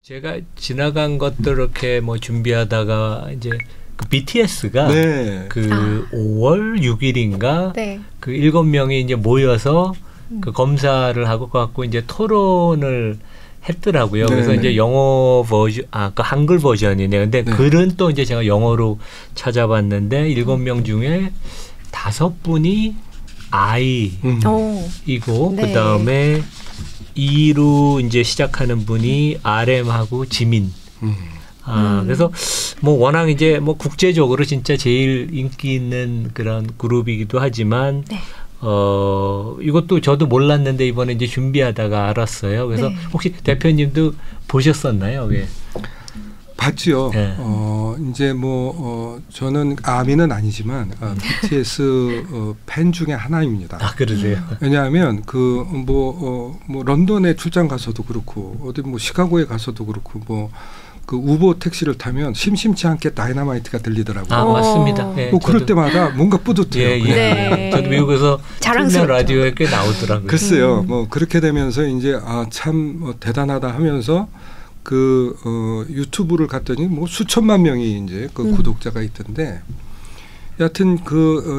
제가 지나간 것들 이렇게 뭐 준비하다가 이제 그 BTS가 네. 그 5월 6일인가 네. 그 7명이 이제 모여서 그 검사를 하고 갖고 이제 토론을 했더라고요. 그래서 네네. 이제 영어 버전, 그 한글 버전이네요. 근데 네. 글은 또 이제 제가 영어로 찾아봤는데 7명 중에 5분이 I이고 네. 그 다음에 E로 이제 시작하는 분이 RM하고 지민. 그래서 뭐 워낙 이제 뭐 국제적으로 진짜 제일 인기 있는 그런 그룹이기도 하지만 네. 이것도 저도 몰랐는데 이번에 이제 준비하다가 알았어요. 그래서 네. 혹시 대표님도 보셨었나요? 예. 봤죠. 네. 이제 저는 아미는 아니지만 BTS 팬 중에 하나입니다. 아, 그러세요? 왜냐하면 런던에 출장 가서도 그렇고 어디 뭐 시카고에 가서도 그렇고 그 우버 택시를 타면 심심치 않게 다이너마이트가 들리더라고요. 아, 맞습니다. 네, 그럴 때마다 뭔가 뿌듯해요. 예, 예. 네. 저도 미국에서 자랑스럽죠. 라디오에 꽤 나오더라고요. 글쎄요. 그렇게 되면서 이제 참 대단하다 하면서 유튜브를 갔더니 뭐 수천만 명이 이제 구독자가 있던데, 여하튼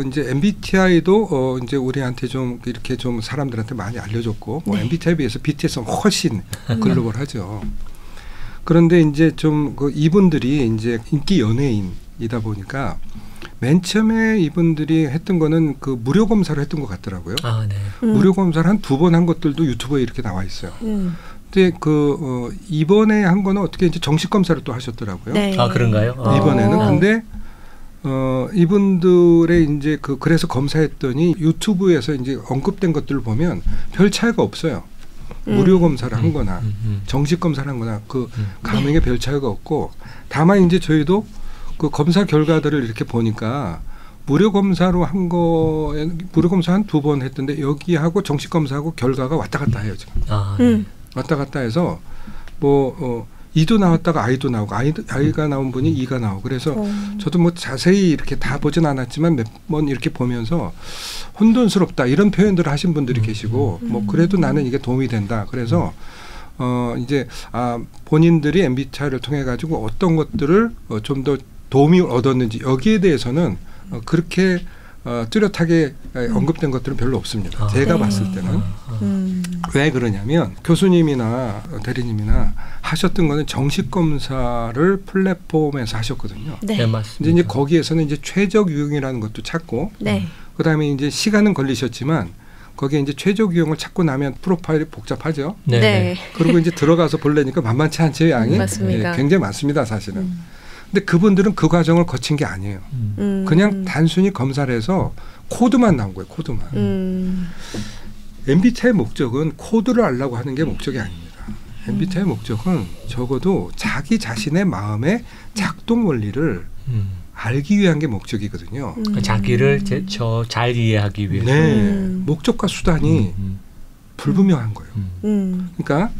이제 MBTI도 이제 우리한테 좀 이렇게 좀 사람들한테 많이 알려줬고, 뭐 MBTI에 비해서 BTS는 훨씬 글로벌하죠. 그런데 이제 좀 이분들이 이제 인기 연예인이다 보니까 맨 처음에 이분들이 했던 거는 무료 검사를 했던 것 같더라고요. 아, 네. 무료 검사를 한 2번 한 것들도 유튜브에 이렇게 나와 있어요. 근데 이번에 한 거는 어떻게 이제 정식 검사를 또 하셨더라고요. 네. 아, 그런가요? 이번에는. 근데 이분들의 이제 그래서 검사했더니 유튜브에서 이제 언급된 것들을 보면 별 차이가 없어요. 무료 검사를 한 거나 정식 검사를 한 거나 감행에 별 차이가 없고, 다만 이제 저희도 검사 결과들을 이렇게 보니까 무료 검사로 한 한 2번 했던데 여기하고 정식 검사하고 결과가 왔다 갔다 해요, 지금. 아, 네. 왔다 갔다 해서 E도 나왔다가 I도 나오고 I가 나온 분이 E가 나오고, 그래서 저도 뭐 자세히 이렇게 다 보진 않았지만 몇 번 이렇게 보면서 혼돈스럽다 이런 표현들을 하신 분들이 계시고, 뭐 그래도 나는 이게 도움이 된다. 그래서 이제 본인들이 MBTI를 통해 가지고 어떤 것들을 좀 더 도움이 얻었는지 여기에 대해서는 그렇게 뚜렷하게 언급된 것들은 별로 없습니다. 제가 네. 봤을 때는. 왜 그러냐면 교수님이나 대리님이나 하셨던 거는 정식 검사를 플랫폼에서 하셨거든요. 네. 네, 맞습니다. 이제 거기에서는 이제 최적 유형이라는 것도 찾고, 네. 그다음에 이제 시간은 걸리셨지만 거기에 이제 최적 유형을 찾고 나면 프로파일이 복잡하죠. 네. 네. 그리고 이제 들어가서 보려니까 만만치 않죠, 양이. 맞습니다. 예, 굉장히 많습니다, 사실은. 근데 그분들은 그 과정을 거친 게 아니에요. 그냥 단순히 검사를 해서 코드만 나온 거예요, 코드만. MBTI의 목적은 코드를 알려고 하는 게 목적이 아닙니다. MBTI의 목적은 적어도 자기 자신의 마음의 작동 원리를 알기 위한 게 목적이거든요. 자기를 잘 이해하기 위해서. 네, 목적과 수단이 불분명한 거예요. 그러니까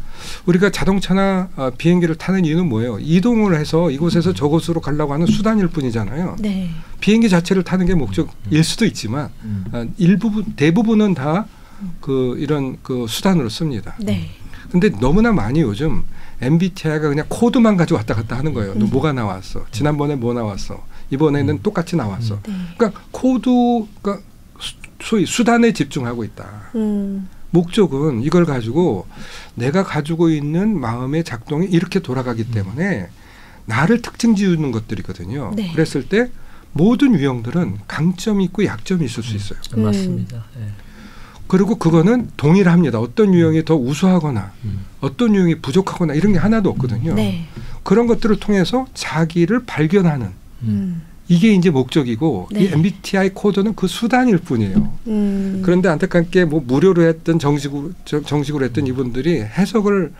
우리가 자동차나 비행기를 타는 이유는 뭐예요? 이동을 해서 이곳에서 저곳으로 가려고 하는 수단일 뿐이잖아요. 네. 비행기 자체를 타는 게 목적일 수도 있지만 대부분은 다 이런 수단으로 씁니다. 네. 근데 너무나 많이 요즘 MBTI가 그냥 코드만 가지고 왔다 갔다 하는 거예요. 너 뭐가 나왔어? 지난번에 뭐 나왔어? 이번에는 똑같이 나왔어. 그러니까 코드가 소위 수단에 집중하고 있다. 목적은 이걸 가지고 내가 가지고 있는 마음의 작동이 이렇게 돌아가기 때문에 나를 특징 지우는 것들이거든요. 네. 그랬을 때 모든 유형들은 강점이 있고 약점이 있을 수 있어요. 맞습니다. 네. 그리고 그거는 동일합니다. 어떤 유형이 더 우수하거나 어떤 유형이 부족하거나 이런 게 하나도 없거든요. 네. 그런 것들을 통해서 자기를 발견하는 이게 이제 목적이고, 네. 이 MBTI 코드는 그 수단일 뿐이에요. 그런데 안타깝게 뭐 무료로 했던 정식으로 했던 이분들이 해석을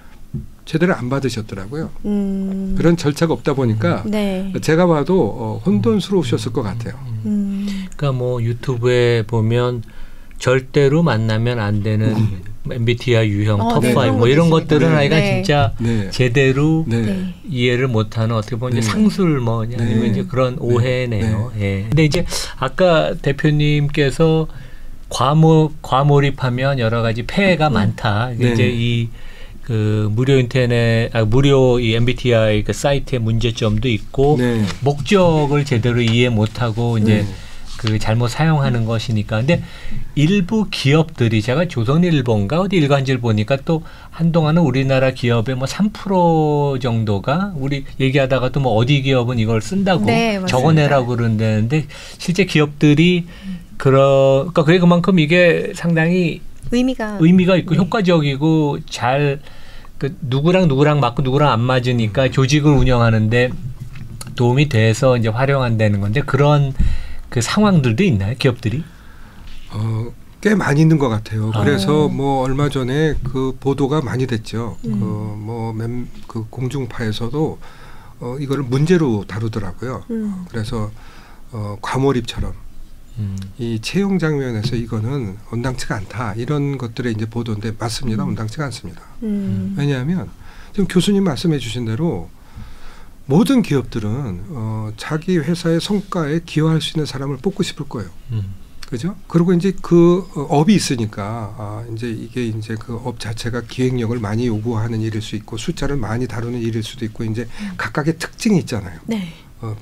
제대로 안 받으셨더라고요. 그런 절차가 없다 보니까 네. 제가 봐도 혼돈스러우셨을 것 같아요. 그러니까 뭐 유튜브에 보면 절대로 만나면 안 되는 MBTI 유형 네. 톱5 뭐 이런 것들은 네. 아이가 네. 진짜 네. 제대로 네. 이해를 못하는 어떻게 보면 이제 네. 상술 뭐 아니면 네. 이제 그런 오해네요. 네. 예. 근데 이제 아까 대표님께서 과몰입하면 여러 가지 폐해가 많다. 네. 이제 이 그 무료 인터넷, 무료 이 MBTI 그 사이트의 문제점도 있고 네. 목적을 제대로 이해 못하고 이제 그 잘못 사용하는 것이니까. 근데 일부 기업들이 제가 조선일보인가 어디 일간지를 보니까 또 한동안은 우리나라 기업의 뭐 3% 정도가 우리 얘기하다가도 뭐 어디 기업은 이걸 쓴다고 네, 적어내라고 그런다는데 실제 기업들이 그러니까 그게 그만큼 이게 상당히 의미가 있고 네. 효과적이고 잘 그 누구랑 맞고 누구랑 안 맞으니까 조직을 운영하는데 도움이 돼서 이제 활용한다는 건데 그런 그 상황들도 있나요, 기업들이? 꽤 많이 있는 것 같아요. 그래서 뭐 얼마 전에 그 보도가 많이 됐죠. 그 공중파에서도 이거를 문제로 다루더라고요. 그래서 과몰입처럼 이 채용 장면에서 이거는 온당치가 않다 이런 것들의 이제 보도인데 맞습니다. 온당치가 않습니다. 왜냐하면 지금 교수님 말씀해 주신 대로 모든 기업들은 자기 회사의 성과에 기여할 수 있는 사람을 뽑고 싶을 거예요. 그죠? 그리고 이제 그 업이 있으니까 이제 이게 이제 그 업 자체가 기획력을 많이 요구하는 일일 수 있고 숫자를 많이 다루는 일일 수도 있고 이제 각각의 특징이 있잖아요. 네.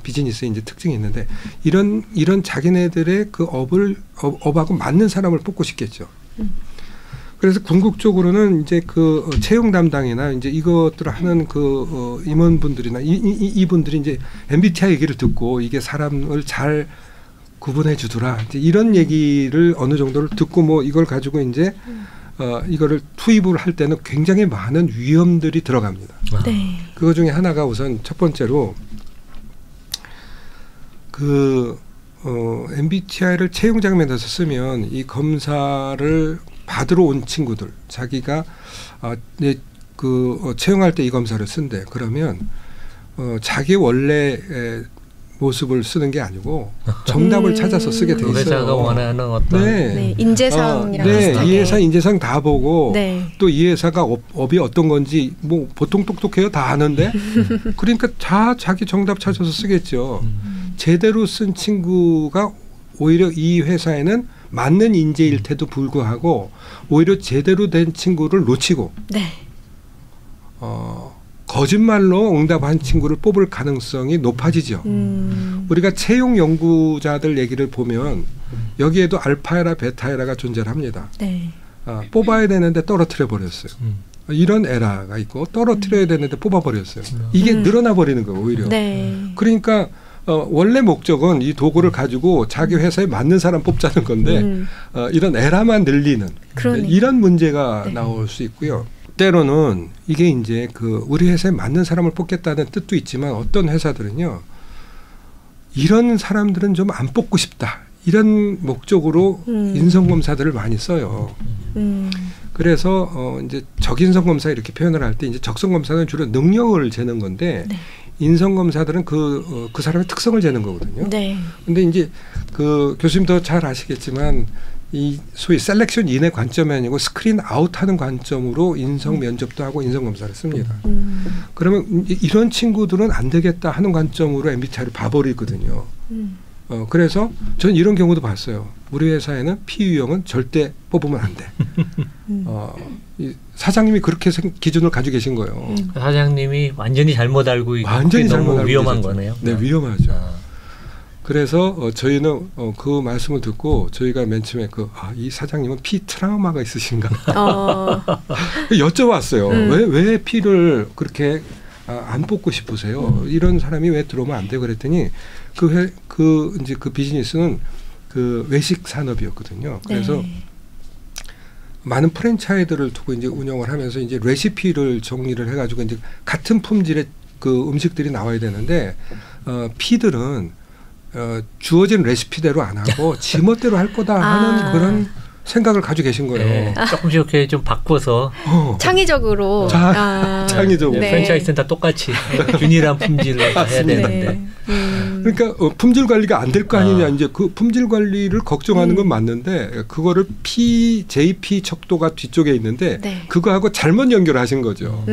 비즈니스에 이제 특징이 있는데 이런 자기네들의 그 업하고 맞는 사람을 뽑고 싶겠죠. 그래서 궁극적으로는 이제 그 채용 담당이나 이제 이것들을 하는 그 임원분들이나 이분들이 이제 MBTI 얘기를 듣고 이게 사람을 잘 구분해 주더라. 이제 이런 얘기를 어느 정도를 듣고 뭐 이걸 가지고 이제 이거를 투입을 할 때는 굉장히 많은 위험들이 들어갑니다. 네. 그거 중에 하나가 우선 첫 번째로 그 MBTI를 채용 장면에서 쓰면 이 검사를 받으러 온 친구들 자기가 채용할 때 이 검사를 쓴대. 그러면 자기 원래 모습을 쓰는 게 아니고 정답을 찾아서 쓰게 돼 있어요. 회사가 원하는 어떤 네, 인재상이랑 비슷하게. 이 회사 인재상 다 보고 네. 또 이 회사가 업이 어떤 건지 뭐 보통 똑똑해요 다 아는데 그러니까 다 자기 정답 찾아서 쓰겠죠. 제대로 쓴 친구가 오히려 이 회사에는 맞는 인재일 때도 불구하고 오히려 제대로 된 친구를 놓치고 네. 거짓말로 응답한 친구를 뽑을 가능성이 높아지죠. 우리가 채용 연구자들 얘기를 보면 여기에도 알파에라 베타에라가 존재를 합니다. 네. 뽑아야 되는데 떨어뜨려 버렸어요. 이런 에라가 있고 떨어뜨려야 되는데 뽑아버렸어요. 이게 늘어나 버리는 거예요. 오히려. 네. 그러니까 원래 목적은 이 도구를 가지고 자기 회사에 맞는 사람 뽑자는 건데 이런 에라만 늘리는 그러네요. 이런 문제가 네. 나올 수 있고요. 때로는 이게 이제 그 우리 회사에 맞는 사람을 뽑겠다는 뜻도 있지만 어떤 회사들은요. 이런 사람들은 좀 안 뽑고 싶다. 이런 목적으로 인성검사들을 많이 써요. 그래서 이제 적인성검사 이렇게 표현을 할 때 이제 적성검사는 주로 능력을 재는 건데 네. 인성검사들은 그 사람의 특성을 재는 거거든요. 네. 근데 이제 그 교수님도 잘 아시겠지만 이 소위 셀렉션 인의 관점이 아니고 스크린 아웃하는 관점으로 인성 면접도 하고 인성 검사를 씁니다. 그러면 이런 친구들은 안 되겠다 하는 관점으로 MBTI를 봐버리거든요. 그래서 저는 이런 경우도 봤어요. 우리 회사에는 P 유형은 절대 뽑으면 안 돼. 이 사장님이 그렇게 기준을 가지고 계신 거예요. 사장님이 완전히 잘못 알고 있고 완전히 잘못 너무 알고 위험한 계셨죠. 거네요. 네, 위험하죠. 그래서 저희는 그 말씀을 듣고 저희가 맨 처음에 이 사장님은 피 트라우마가 있으신가 여쭤봤어요. 왜 피를 그렇게 안 뽑고 싶으세요? 이런 사람이 왜 들어오면 안 돼? 그랬더니 이제 그 비즈니스는 그 외식 산업이었거든요. 그래서 네. 많은 프랜차이즈를 두고 이제 운영을 하면서 이제 레시피를 정리를 해가지고 이제 같은 품질의 그 음식들이 나와야 되는데 피들은 주어진 레시피대로 안 하고 지멋대로 할 거다 하는 그런 생각을 가지고 계신 거예요. 네, 조금씩 이렇게 좀 바꿔서 창의적으로. 창의적으로. 네. 프랜차이즈는 다 똑같이 균일한 품질로 해야 되는데. 그러니까 품질 관리가 안 될 거 아니냐. 이제 그 품질 관리를 걱정하는 건 맞는데 그거를 JP 척도가 뒤쪽에 있는데 네. 그거하고 잘못 연결하신 거죠.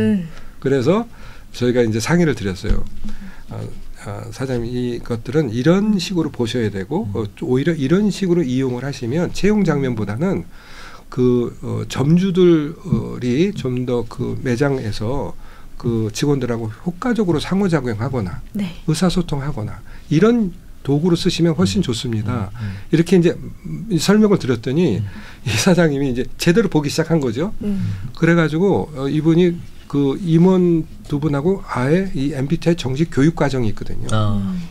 그래서 저희가 이제 상의를 드렸어요. 사장님 이것들은 이런 식으로 보셔야 되고 오히려 이런 식으로 이용을 하시면 채용 장면보다는 그 점주들이 좀 더 그 매장에서 그 직원들하고 효과적으로 상호작용하거나 네. 의사소통하거나 이런 도구로 쓰시면 훨씬 좋습니다. 이렇게 이제 설명을 드렸더니 이 사장님이 이제 제대로 보기 시작한 거죠. 그래가지고 이분이 그 임원 두 분하고 아예 이 MBTI 정식 교육 과정이 있거든요.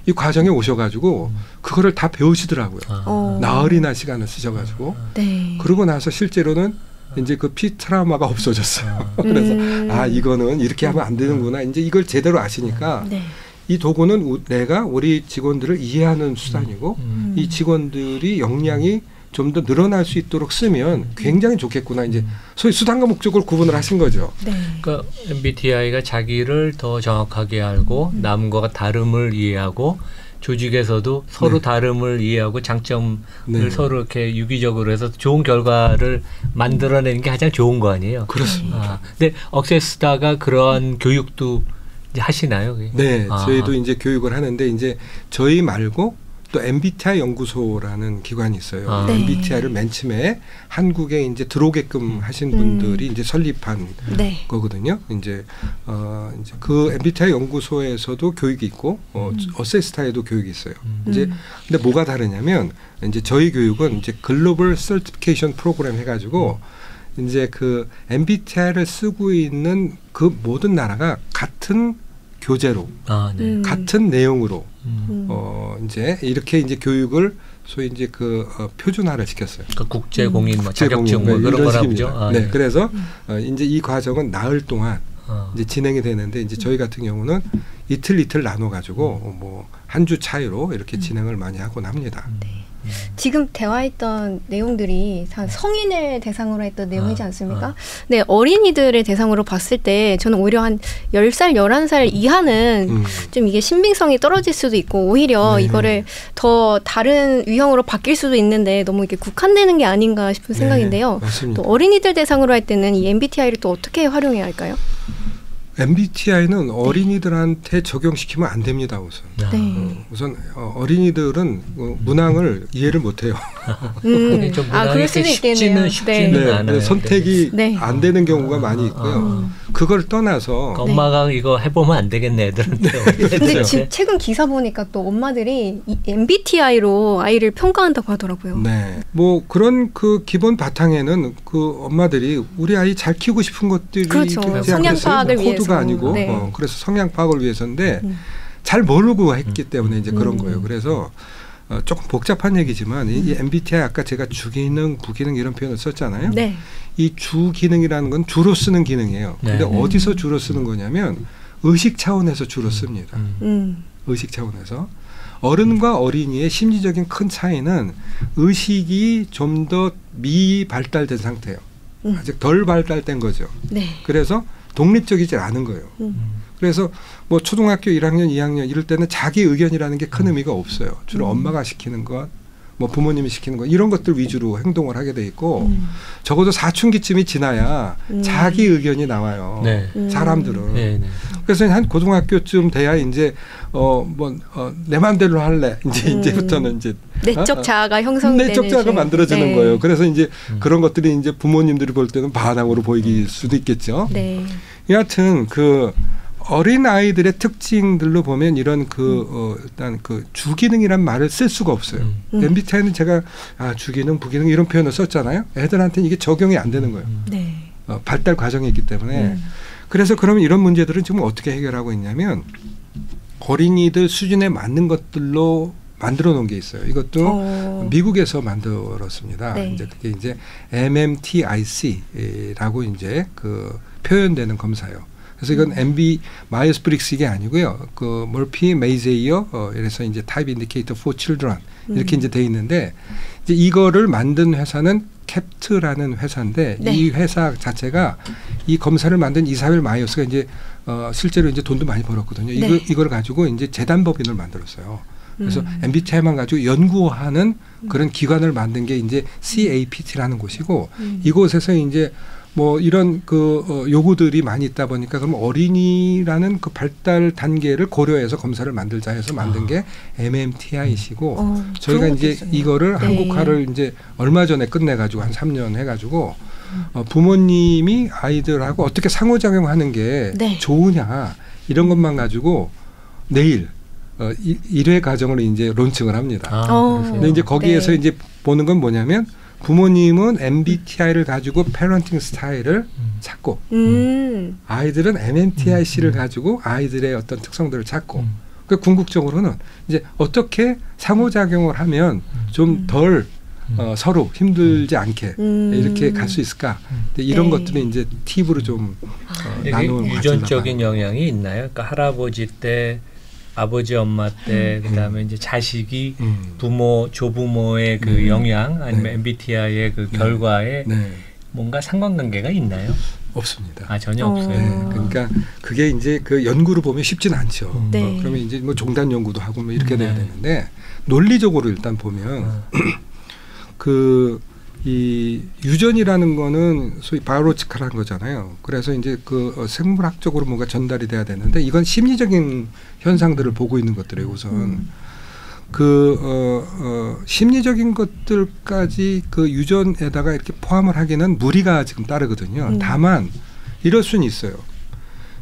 이 과정에 오셔가지고 그거를 다 배우시더라고요. 나흘이나 시간을 쓰셔가지고 네. 그러고 나서 실제로는 이제 그 피 트라우마가 없어졌어요. 그래서 이거는 이렇게 하면 안 되는구나. 이제 이걸 제대로 아시니까 네. 이 도구는 내가 우리 직원들을 이해하는 수단이고 이 직원들이 역량이 좀 더 늘어날 수 있도록 쓰면 굉장히 좋겠구나. 이제 소위 수단과 목적을 구분을 하신 거죠. 네. 그러니까 MBTI가 자기를 더 정확하게 알고 남과 다름을 이해하고 조직에서도 서로 네. 다름을 이해하고 장점을 네. 서로 이렇게 유기적으로 해서 좋은 결과를 만들어내는 게 가장 좋은 거 아니에요? 그렇습니다. 근데 억세스다가 그런 교육도 이제 하시나요? 그게? 네, 저희도 이제 교육을 하는데 이제 저희 말고 또 MBTI 연구소라는 기관이 있어요. 네. MBTI를 맨 처음에 한국에 이제 들어오게끔 하신 분들이 이제 설립한 네. 거거든요. 이제 그 MBTI 연구소에서도 교육이 있고 어세스타에도 교육이 있어요. 이제 근데 뭐가 다르냐면 이제 저희 교육은 이제 글로벌 서티피케이션 프로그램 해가지고 이제 그 MBTI를 쓰고 있는 그 모든 나라가 같은 교재로 네. 같은 내용으로 이제 이렇게 이제 교육을 소위 이제 그 표준화를 시켰어요. 그러니까 국제 공인, 뭐 자격증 뭐 그런 거나 보죠. 네, 그래서 이제 이 과정은 나흘 동안 이제 진행이 되는데 이제 저희 같은 경우는 이틀 나눠 가지고 뭐 한 주 차이로 이렇게 진행을 많이 하곤 합니다. 네. 지금 대화했던 내용들이 다 성인을 대상으로 했던 내용이지 않습니까? 네, 어린이들을 대상으로 봤을 때 저는 오히려 한 10살, 11살 이하는 좀 이게 신빙성이 떨어질 수도 있고 오히려 네. 이거를 더 다른 유형으로 바뀔 수도 있는데 너무 이렇게 국한되는 게 아닌가 싶은 생각인데요. 맞습니다. 또 어린이들 대상으로 할 때는 이 MBTI를 또 어떻게 활용해야 할까요? MBTI는 어린이들한테 적용시키면 안 됩니다. 우선. 네. 우선 어린이들은 문항을 이해를 못해요. 좀 그럴 수도 있겠네요. 쉽지는 않아요. 선택이 네. 안 되는 경우가 많이 있고요. 그걸 떠나서 그러니까 엄마가 이거 해보면 안 되겠네 애들한테. 근데 지금 최근 기사 보니까 또 엄마들이 이 MBTI로 아이를 평가한다고 하더라고요. 네, 뭐 그런 그 기본 바탕에는 그 엄마들이 우리 아이 잘 키우고 싶은 것들이 그렇죠. 있지 성향 않겠어요? 파악을 코드가 위해서. 아니고 네. 그래서 성향 파악을 위해서인데 잘 모르고 했기 때문에 이제 그런 거예요. 그래서 조금 복잡한 얘기지만 이 MBTI 아까 제가 주기능, 부기능 이런 표현을 썼잖아요. 네. 이 주기능이라는 건 주로 쓰는 기능이에요. 근데 네. 어디서 주로 쓰는 거냐면 의식 차원에서 주로 씁니다. 의식 차원에서. 어른과 어린이의 심리적인 큰 차이는 의식이 좀 더 미발달된 상태예요. 아직 덜 발달된 거죠. 네. 그래서 독립적이지 않은 거예요. 그래서 뭐 초등학교 1학년, 2학년 이럴 때는 자기 의견이라는 게 큰 의미가 없어요. 주로 엄마가 시키는 것, 뭐 부모님이 시키는 것 이런 것들 위주로 행동을 하게 돼 있고 적어도 사춘기쯤이 지나야 자기 의견이 나와요. 네. 사람들은. 네. 그래서 한 고등학교쯤 돼야 이제 내 마음대로 할래. 이제부터는 이제 내적 자아가 형성되는 내적 자아가 만들어지는 네. 거예요. 그래서 이제 그런 것들이 이제 부모님들이 볼 때는 반항으로 보이길 수도 있겠죠. 네. 여하튼 그 어린 아이들의 특징들로 보면 이런 일단 그 주기능이란 말을 쓸 수가 없어요. MBTI는 제가 주기능, 부기능 이런 표현을 썼잖아요. 애들한테는 이게 적용이 안 되는 거예요. 네. 발달 과정이 있기 때문에. 그래서 그러면 이런 문제들은 지금 어떻게 해결하고 있냐면 어린이들 수준에 맞는 것들로 만들어 놓은 게 있어요. 이것도 미국에서 만들었습니다. 네. 이제 그게 이제 MMTIC라고 이제 그 표현되는 검사예요. 그래서 이건 마이어스 브릭스 이게 아니고요. 그 머피 메이제이어 이래서 이제 타입 인디케이터 for children 이렇게 이제 돼 있는데 이제 이거를 만든 회사는 캡트라는 회사인데 네. 이 회사 자체가 이 검사를 만든 이사벨 마이어스가 이제 실제로 이제 돈도 많이 벌었거든요. 네. 이걸 가지고 이제 재단 법인을 만들었어요. 그래서 MBTI만 가지고 연구하는 그런 기관을 만든 게 이제 CAPT라는 곳이고 이곳에서 이제 뭐 이런 그 요구들이 많이 있다 보니까 그럼 어린이라는 그 발달 단계를 고려해서 검사를 만들자 해서 만든 게 MMTI시고 저희가 이제 이거를 한국화를 이제 얼마 전에 끝내가지고 한 3년 해가지고 부모님이 아이들하고 어떻게 상호작용하는 게 좋으냐 이런 것만 가지고 내일 1회 과정을 이제 론칭을 합니다. 근데 이제 거기에서 이제 보는 건 뭐냐면 부모님은 MBTI를 가지고 패런팅 스타일을 찾고 아이들은 MMTIC를 가지고 아이들의 어떤 특성들을 찾고 그 궁극적으로는 이제 어떻게 상호작용을 하면 좀 덜 서로 힘들지 않게 이렇게 갈 수 있을까 이런 것들은 이제 팁으로 좀 나누는 유전적인 영향이 있나요? 그러니까 할아버지 때 아버지 엄마 때 그다음에 이제 자식이 부모 조부모의 그 영향 아니면 MBTI의 그 결과에 뭔가 상관관계가 있나요? 없습니다. 전혀 없어요. 그러니까 그게 이제 그 연구를 보면 쉽지는 않죠. 그러면 이제 뭐 종단 연구도 하고 뭐 이렇게 돼야 되는데 논리적으로 일단 보면 이 유전이라는 거는 소위 바이올로지컬한 거잖아요. 그래서 이제 그 생물학적으로 뭔가 전달이 돼야 되는데 이건 심리적인 현상들을 보고 있는 것들이에요. 우선 심리적인 것들까지 그 유전에다가 이렇게 포함을 하기는 무리가 지금 따르거든요. 다만 이럴 수는 있어요.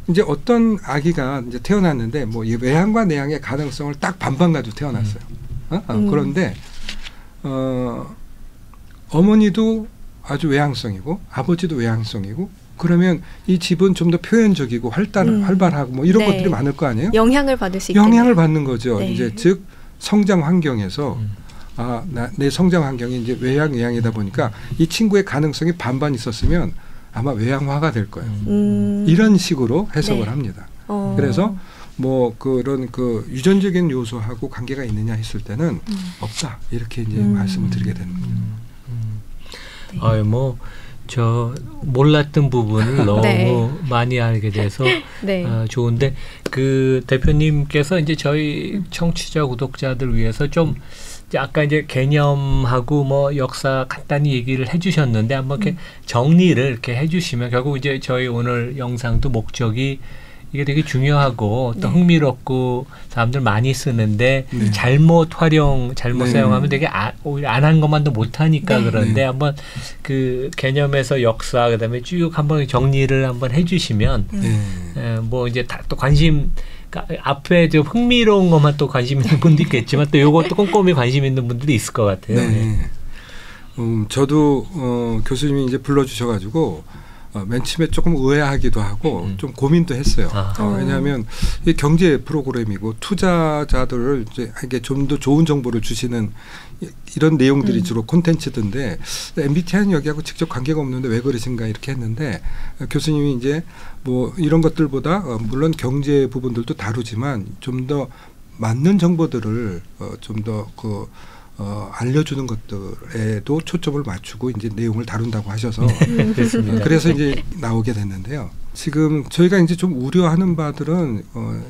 이제 어떤 아기가 이제 태어났는데 뭐 외향과 내향의 가능성을 딱 반반 가지고 태어났어요. 그런데 어머니도 아주 외향성이고 아버지도 외향성이고 그러면 이 집은 좀 더 표현적이고 활발하고 뭐 이런 것들이 많을 거 아니에요? 영향을 받을 수 있겠네요. 영향을 받는 거죠. 이제 즉 성장 환경에서 내 성장 환경이 이제 외향이다 보니까 이 친구의 가능성이 반반 있었으면 아마 외향화가 될 거예요. 이런 식으로 해석을 합니다. 그래서 뭐 그런 그 유전적인 요소하고 관계가 있느냐 했을 때는 없다 이렇게 이제 말씀을 드리게 되는 거죠. 뭐 저 몰랐던 부분을 너무 많이 알게 돼서 좋은데 그 대표님께서 이제 저희 청취자 구독자들 위해서 좀 아까 이제 개념하고 뭐 역사 간단히 얘기를 해주셨는데 한번 이렇게 정리를 이렇게 해주시면 결국 이제 저희 오늘 영상도 목적이 이게 되게 중요하고 또 흥미롭고 사람들 많이 쓰는데 잘못 사용하면 되게 오히려 안 한 것만도 못하니까 그런데 한번 그 개념에서 역사 그다음에 쭉 한번 정리를 한번 해주시면 뭐 이제 다 또 관심 앞에 좀 흥미로운 것만 또 관심 있는 분도 있겠지만 또 요것도 꼼꼼히 관심 있는 분들이 있을 것 같아요. 저도 교수님이 이제 불러주셔가지고 맨 처음에 조금 의아하기도 하고 좀 고민도 했어요. 왜냐하면 이 경제 프로그램이고 투자자들을 이제 좀 더 좋은 정보를 주시는 이런 내용들이 주로 콘텐츠던데 MBTI는 여기하고 직접 관계가 없는데 왜 그러신가 이렇게 했는데 교수님이 이제 뭐 이런 것들보다 물론 경제 부분들도 다루지만 좀 더 맞는 정보들을 좀 더 알려주는 것들에도 초점을 맞추고 이제 내용을 다룬다고 하셔서 그래서 이제 나오게 됐는데요. 지금 저희가 이제 좀 우려하는 바들은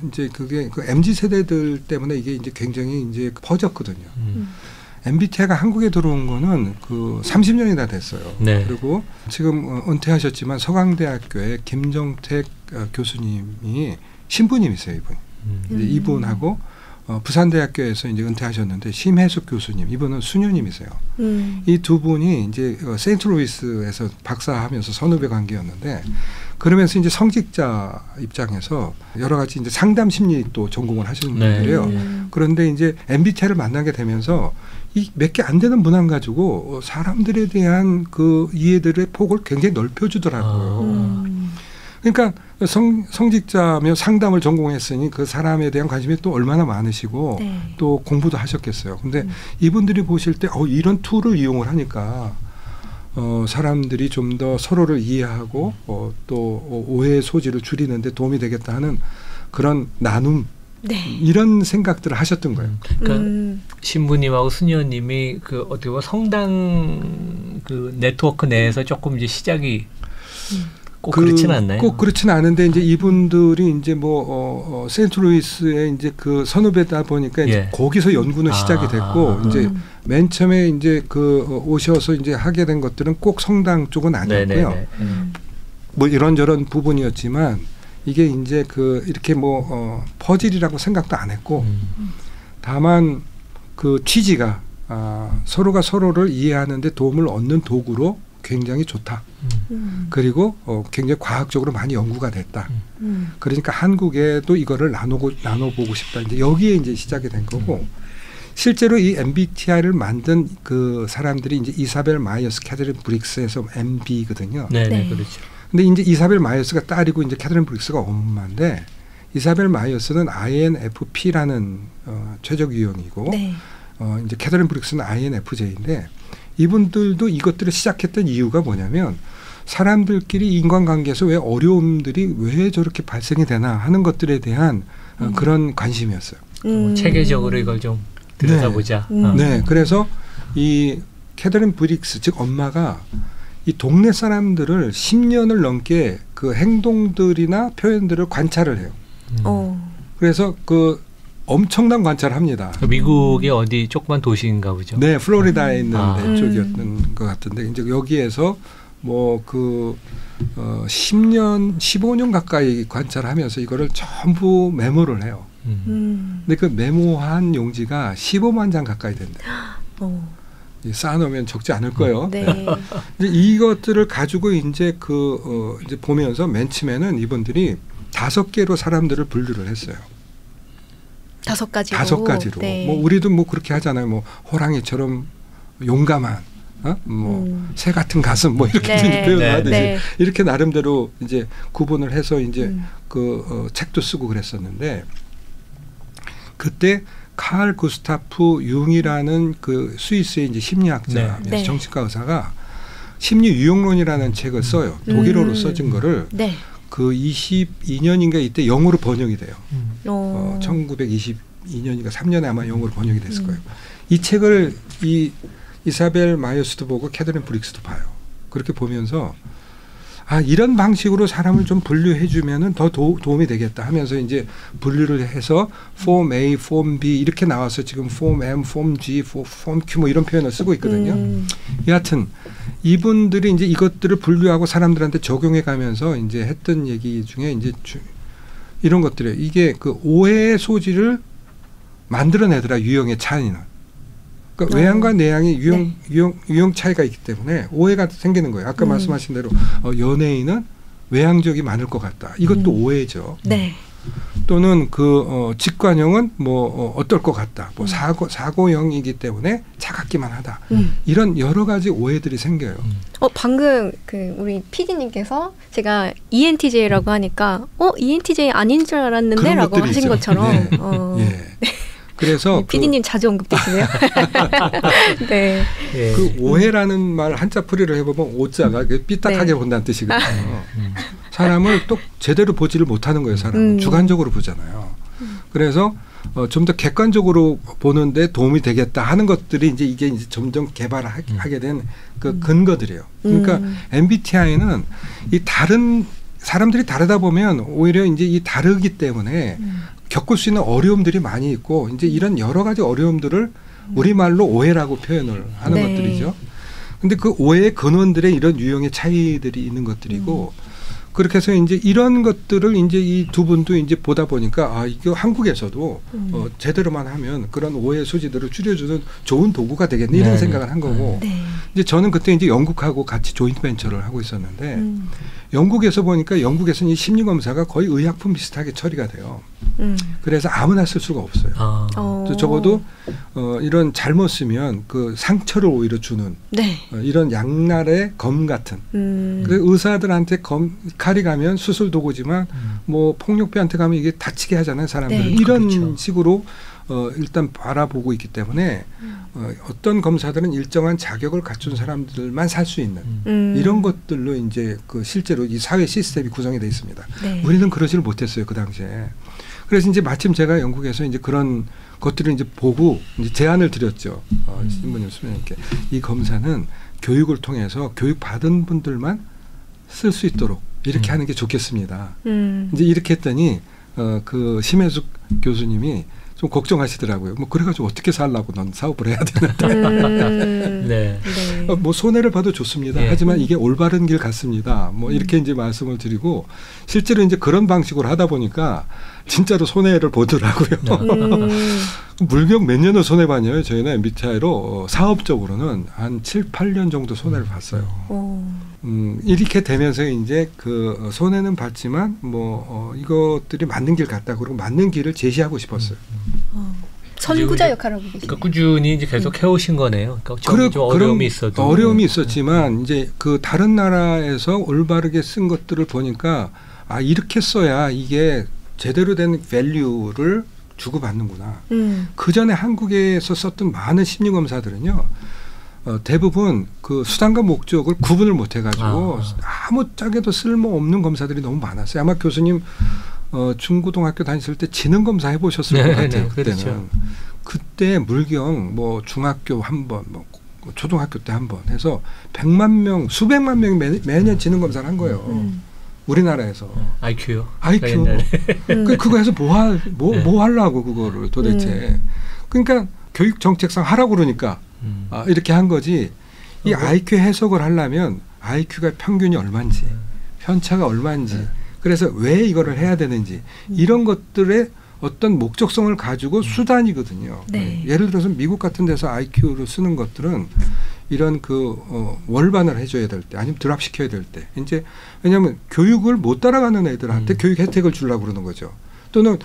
이제 그게 그 MZ 세대들 때문에 이게 이제 굉장히 이제 퍼졌거든요. MBTI가 한국에 들어온 거는 그 30년이나 됐어요. 그리고 지금 은퇴하셨지만 서강대학교의 김정택 교수님이 신부님이세요, 이분. 이제 이분하고 부산대학교에서 이제 은퇴하셨는데 심혜숙 교수님, 이분은 수녀님이세요. 이 두 분이 이제 세인트루이스에서 박사하면서 선후배 관계였는데 그러면서 이제 성직자 입장에서 여러 가지 이제 상담 심리 또 전공을 하시는 분들이에요. 그런데 이제 MBTI를 만나게 되면서 이 몇 개 안 되는 문항 가지고 사람들에 대한 그 이해들의 폭을 굉장히 넓혀주더라고요. 그러니까 성직자며 상담을 전공했으니 그 사람에 대한 관심이 또 얼마나 많으시고 또 공부도 하셨겠어요. 근데 이분들이 보실 때 이런 툴을 이용을 하니까 사람들이 좀 더 서로를 이해하고 또 오해의 소지를 줄이는 데 도움이 되겠다 하는 그런 나눔 이런 생각들을 하셨던 거예요. 그러니까 신부님하고 수녀님이 그 어떻게 보면 성당 그 네트워크 내에서 조금 이제 시작이 꼭 그렇지는 않나요? 꼭 그렇지는 않은데 이제 이분들이 이제 뭐 세인트루이스의 이제 그 선후배다 보니까 이제 거기서 연구는 시작이 됐고 이제 맨 처음에 이제 그 오셔서 이제 하게 된 것들은 꼭 성당 쪽은 아니었고요. 뭐 이런저런 부분이었지만 이게 이제 그 이렇게 뭐 퍼즐이라고 생각도 안 했고 다만 그 취지가 서로가 서로를 이해하는데 도움을 얻는 도구로 굉장히 좋다. 그리고 굉장히 과학적으로 많이 연구가 됐다. 그러니까 한국에도 이거를 나눠보고 싶다. 이제 여기에 이제 시작이 된 거고 실제로 이 MBTI를 만든 그 사람들이 이제 이사벨 마이어스, 캐서린 브릭스에서 MB거든요. 네, 그렇죠. 근데 이제 이사벨 마이어스가 딸이고 이제 캐서린 브릭스가 엄마인데 이사벨 마이어스는 INFP라는 최적 유형이고 이제 캐서린 브릭스는 INFJ인데 이분들도 이것들을 시작했던 이유가 뭐냐면 사람들끼리 인간관계에서 왜 어려움들이 왜 저렇게 발생이 되나 하는 것들에 대한 그런 관심이었어요. 체계적으로 이걸 좀 들여다보자. 네, 그래서 이 캐서린 브릭스 즉 엄마가 이 동네 사람들을 10년을 넘게 그 행동들이나 표현들을 관찰을 해요. 그래서 그 엄청난 관찰을 합니다. 미국의 어디 조그만 도시인가 보죠. 네, 플로리다에 있는 데 쪽이었던 것 같은데 이제 여기에서 뭐 그 10년, 15년 가까이 관찰하면서 이거를 전부 메모를 해요. 근데 그 메모한 용지가 15만 장 가까이 된대요. 쌓아놓으면 적지 않을 거예요. 네. 이제 이것들을 가지고 이제 이제 보면서 맨 처음에는 이분들이 5개로 사람들을 분류를 했어요. 5가지로. 5가지로. 네. 뭐 우리도 뭐 그렇게 하잖아요. 뭐 호랑이처럼 용감한, 뭐 새 같은 가슴, 뭐 이렇게 표현하듯이 이렇게 나름대로 이제 구분을 해서 이제 책도 쓰고 그랬었는데 그때 칼 구스타프 융이라는 그 스위스의 이제 심리학자, 정신과 의사가 심리 유형론이라는 책을 써요. 독일어로 써진 거를 그 22년인가 이때 영어로 번역이 돼요. 1922년인가 3년에 아마 영어로 번역이 됐을 거예요. 이 책을 이사벨 마이어스도 보고 캐서린 브릭스도 봐요. 그렇게 보면서 이런 방식으로 사람을 좀 분류해 주면은 더 도움이 되겠다 하면서 이제 분류를 해서 폼 A, 폼 B 이렇게 나와서 지금 폼 M, 폼 G, 폼 Q 뭐 이런 표현을 쓰고 있거든요. 여하튼 이분들이 이제 이것들을 분류하고 사람들한테 적용해 가면서 이제 했던 얘기 중에 이제 이런 것들이에요. 이게 그 오해의 소지를 만들어내더라 유형의 차이는. 그러니까 외향과 내향이 유형 차이가 있기 때문에 오해가 생기는 거예요. 아까 말씀하신 대로 연예인은 외향적이 많을 것 같다. 이것도 오해죠. 또는 그 직관형은 뭐 어떨 것 같다. 뭐 사고형이기 때문에 차갑기만 하다. 이런 여러 가지 오해들이 생겨요. 방금 그 우리 PD님께서 제가 ENTJ라고 하니까 ENTJ 아닌 줄 알았는데라고 하신 있죠. 것처럼. 그래서 PD님 자주 언급되시네요. 네. 그 오해라는 말 한자풀이를 해보면 오자가 삐딱하게 본다는 뜻이거든요. 사람을 또 제대로 보지를 못하는 거예요. 사람은 주관적으로 보잖아요. 그래서 좀 더 객관적으로 보는데 도움이 되겠다 하는 것들이 이게 이제 점점 개발하게 된 그 근거들이에요. 그러니까 MBTI는 이 다른 사람들이 다르다 보면 오히려 이제 이 다르기 때문에 겪을 수 있는 어려움들이 많이 있고 이제 이런 여러 가지 어려움들을 우리말로 오해라고 표현을 하는 것들이죠. 근데 그 오해의 근원들의 이런 유형의 차이들이 있는 것들이고 그렇게 해서 이제 이런 것들을 이제 이 두 분도 이제 보다 보니까 이거 한국에서도 제대로만 하면 그런 오해 소지들을 줄여주는 좋은 도구가 되겠네 이런 생각을 한 거고 이제 저는 그때 이제 영국하고 같이 조인트 벤처를 하고 있었는데 영국에서 보니까 영국에서는 이 심리 검사가 거의 의약품 비슷하게 처리가 돼요. 그래서 아무나 쓸 수가 없어요. 적어도 이런 잘못 쓰면 그 상처를 오히려 주는 이런 양날의 검 같은. 그래서 의사들한테 칼이 가면 수술 도구지만 뭐 폭력배한테 가면 이게 다치게 하잖아요. 사람들은 이런 식으로 일단 바라보고 있기 때문에 어떤 검사들은 일정한 자격을 갖춘 사람들만 살 수 있는 이런 것들로 이제 그 실제로 이 사회 시스템이 구성이 되어 있습니다. 우리는 그러지를 못했어요 그 당시에. 그래서 이제 마침 제가 영국에서 이제 그런 것들을 이제 보고 이제 제안을 드렸죠. 신부님 수명님께 이 검사는 교육을 통해서 교육 받은 분들만 쓸 수 있도록 이렇게 하는 게 좋겠습니다. 이제 이렇게 했더니 그 심혜숙 교수님이 좀 걱정하시더라고요. 뭐 그래가지고 어떻게 살라고 넌 사업을 해야 되는데. 네. 뭐 손해를 봐도 좋습니다. 하지만 이게 올바른 길 같습니다. 뭐 이렇게 이제 말씀을 드리고 실제로 이제 그런 방식으로 하다 보니까 진짜로 손해를 보더라고요. 물경 몇 년을 손해 봤냐면 저희는 MBTI로 사업적으로는 한 7, 8년 정도 손해를 봤어요. 이렇게 되면서 이제 그 손해는 봤지만 뭐 이것들이 맞는 길 같다 그러고 맞는 길을 제시하고 싶었어요. 선구자 역할을 하고 계시네요. 그러니까 꾸준히 이제 계속 해오신 거네요. 그러니까 좀 어려움이 있어도 어려움이 있었지만 이제 그 다른 나라에서 올바르게 쓴 것들을 보니까 아 이렇게 써야 이게 제대로 된 밸류를 주고받는구나. 그 전에 한국에서 썼던 많은 심리검사들은요. 대부분 그 수단과 목적을 구분을 못 해가지고 아무짝에도 쓸모없는 검사들이 너무 많았어요. 아마 교수님 중고등학교 다니실 때 지능검사 해보셨을 것 같아요. 그때는. 그렇죠. 그때 물경 뭐 중학교 한 번, 뭐 초등학교 때 한 번 해서 100만 명, 수백만 명이 매년 지능검사를 한 거예요. 우리나라에서. IQ요? IQ. 그거 해서 뭐 하려고 그거를 도대체. 그러니까 교육 정책상 하라고 그러니까 이렇게 한 거지. 이 IQ 해석을 하려면 IQ가 평균이 얼마인지, 편차가 얼마인지, 그래서 왜 이거를 해야 되는지 이런 것들의 어떤 목적성을 가지고 수단이거든요. 네. 예를 들어서 미국 같은 데서 IQ를 쓰는 것들은 이런 그 월반을 해줘야 될 때 아니면 드랍시켜야 될 때 이제 왜냐하면 교육을 못 따라가는 애들한테 교육 혜택을 주려고 그러는 거죠. 또는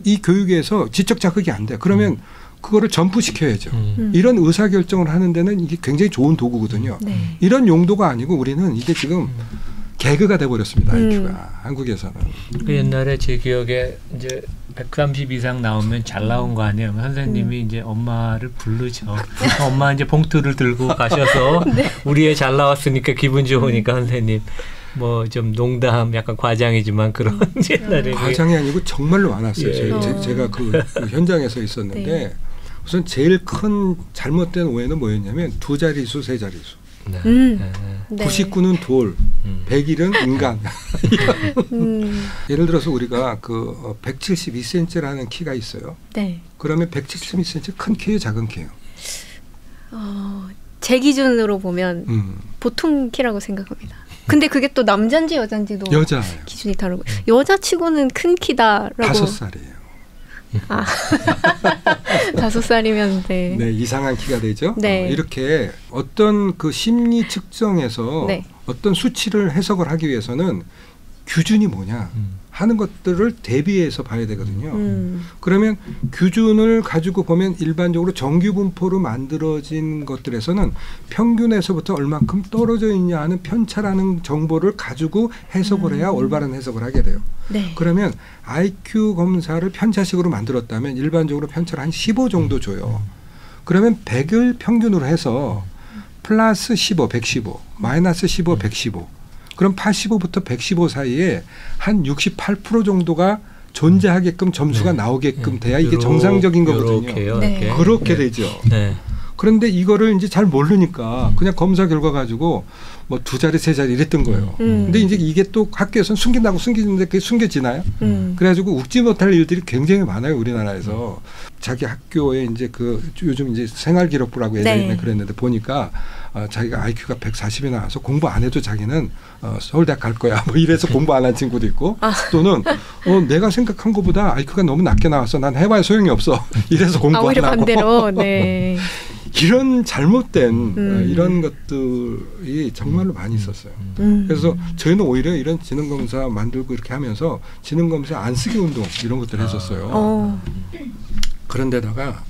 이 교육에서 지적 자극이 안 돼. 그러면 그거를 점프시켜야죠. 이런 의사결정을 하는 데는 이게 굉장히 좋은 도구거든요. 네. 이런 용도가 아니고 우리는 이게 지금 개그가 돼버렸습니다. IQ가 한국에서는. 그 옛날에 제 기억에 이제 130 이상 나오면 잘 나온 거 아니에요. 선생님이 이제 엄마를 부르죠. 엄마 이제 봉투를 들고 가셔서 네. 우리 애 잘 나왔으니까 기분 좋으니까 선생님 뭐 좀 농담 약간 과장이지만 그런 옛날에 과장이 아니고 정말로 많았어요. 예. 제가 그 현장에서 있었는데 네. 우선 제일 큰 잘못된 오해는 뭐였냐면 2자릿수, 3자릿수. 네. 네. 99는 돌, 101은 인간. 예를 들어서 우리가 그 172cm라는 키가 있어요. 네. 그러면 172cm 큰 키예요, 작은 키예요? 제 기준으로 보면 보통 키라고 생각합니다. 근데 그게 또 남잔지 여잔지도 여자예요. 기준이 다르고 여자치고는 큰 키다라고. 5살이에요. 5살이면 네. 네, 이상한 키가 되죠. 네. 이렇게 어떤 그 심리 측정에서 네. 어떤 수치를 해석을 하기 위해서는 기준이 뭐냐 하는 것들을 대비해서 봐야 되거든요. 그러면 기준을 가지고 보면 일반적으로 정규분포로 만들어진 것들에서는 평균에서부터 얼마큼 떨어져 있냐 하는 편차라는 정보를 가지고 해석을 해야 올바른 해석을 하게 돼요. 네. 그러면 IQ 검사를 편차식으로 만들었다면 일반적으로 편차를 한 15 정도 줘요. 그러면 100을 평균으로 해서 플러스 15, 115, 마이너스 15, 115. 그럼 85부터 115 사이에 한 68% 정도가 존재하게끔 점수가 나오게끔 돼야 이게 정상적인 거거든요. 네. 그렇게 되죠. 네. 그런데 이거를 이제 잘 모르니까 그냥 검사 결과 가지고 뭐 2자리, 3자리 이랬던 거예요. 근데 이제 이게 또 학교에서는 숨긴다고 숨기는데 그게 숨겨지나요? 그래가지고 웃지 못할 일들이 굉장히 많아요, 우리나라에서. 자기 학교에 이제 그 요즘 이제 생활기록부라고 예전에 네. 그랬는데 보니까 자기가 IQ가 140이 나와서 공부 안 해도 자기는 서울대학 갈 거야. 뭐 이래서 공부 안 한 친구도 있고 또는 내가 생각한 것보다 IQ가 너무 낮게 나왔어. 난 해봐야 소용이 없어. 이래서 공부 안 하고. 오히려 반대로. 네. 이런 잘못된 이런 것들이 정말로 많이 있었어요. 그래서 저희는 오히려 이런 지능검사 만들고 이렇게 하면서 지능검사 안 쓰기 운동 이런 것들을 했었어요. 그런데다가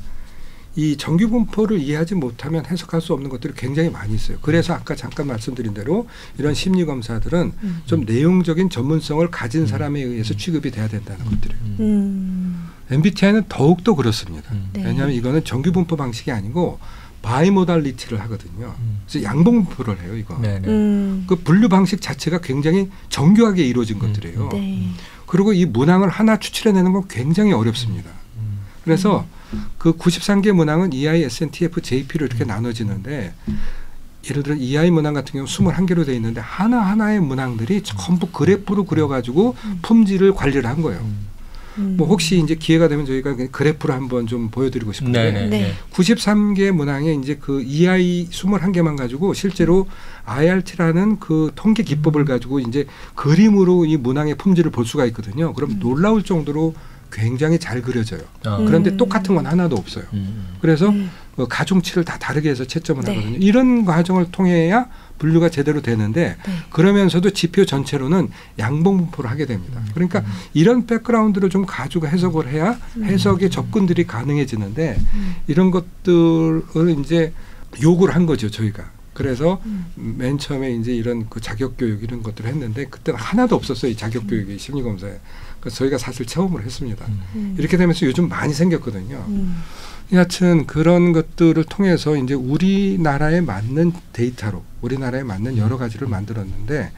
이 정규분포를 이해하지 못하면 해석할 수 없는 것들이 굉장히 많이 있어요. 그래서 아까 잠깐 말씀드린 대로 이런 심리검사들은 좀 내용적인 전문성을 가진 사람에 의해서 취급이 돼야 된다는 것들이에요. MBTI는 더욱더 그렇습니다. 네. 왜냐하면 이거는 정규분포 방식이 아니고 바이모달리티를 하거든요. 그래서 양봉분포를 해요. 이거. 그 분류 방식 자체가 굉장히 정교하게 이루어진 것들이에요. 네. 그리고 이 문항을 하나 추출해내는 건 굉장히 어렵습니다. 그래서 그 93개 문항은 EI, SNTF, JP로 이렇게 나눠지는데 예를 들어 EI 문항 같은 경우 21개로 돼 있는데 하나하나의 문항들이 전부 그래프로 그려가지고 품질을 관리를 한 거예요. 뭐 혹시 이제 기회가 되면 저희가 그래프를 한번 좀 보여드리고 싶은데 네. 93개 문항에 이제 그 EI 21개만 가지고 실제로 IRT라는 그 통계 기법을 가지고 이제 그림으로 이 문항의 품질을 볼 수가 있거든요. 그럼 놀라울 정도로 굉장히 잘 그려져요. 그런데 똑같은 건 하나도 없어요. 그래서 가중치를 다 다르게 해서 채점을 하거든요. 이런 과정을 통해야 분류가 제대로 되는데 그러면서도 지표 전체로는 양봉분포를 하게 됩니다. 그러니까 이런 백그라운드를 좀 가지고 해석을 해야 해석의 접근들이 가능해지는데 이런 것들을 이제 요구를 한 거죠, 저희가. 그래서 맨 처음에 이제 이런 그 자격 교육 이런 것들을 했는데 그때는 하나도 없었어요, 이 자격 교육이 심리검사에. 그래서 저희가 사실 체험을 했습니다. 이렇게 되면서 요즘 많이 생겼거든요. 여하튼 그런 것들을 통해서 이제 우리나라에 맞는 데이터로 우리나라에 맞는 여러 가지를 만들었는데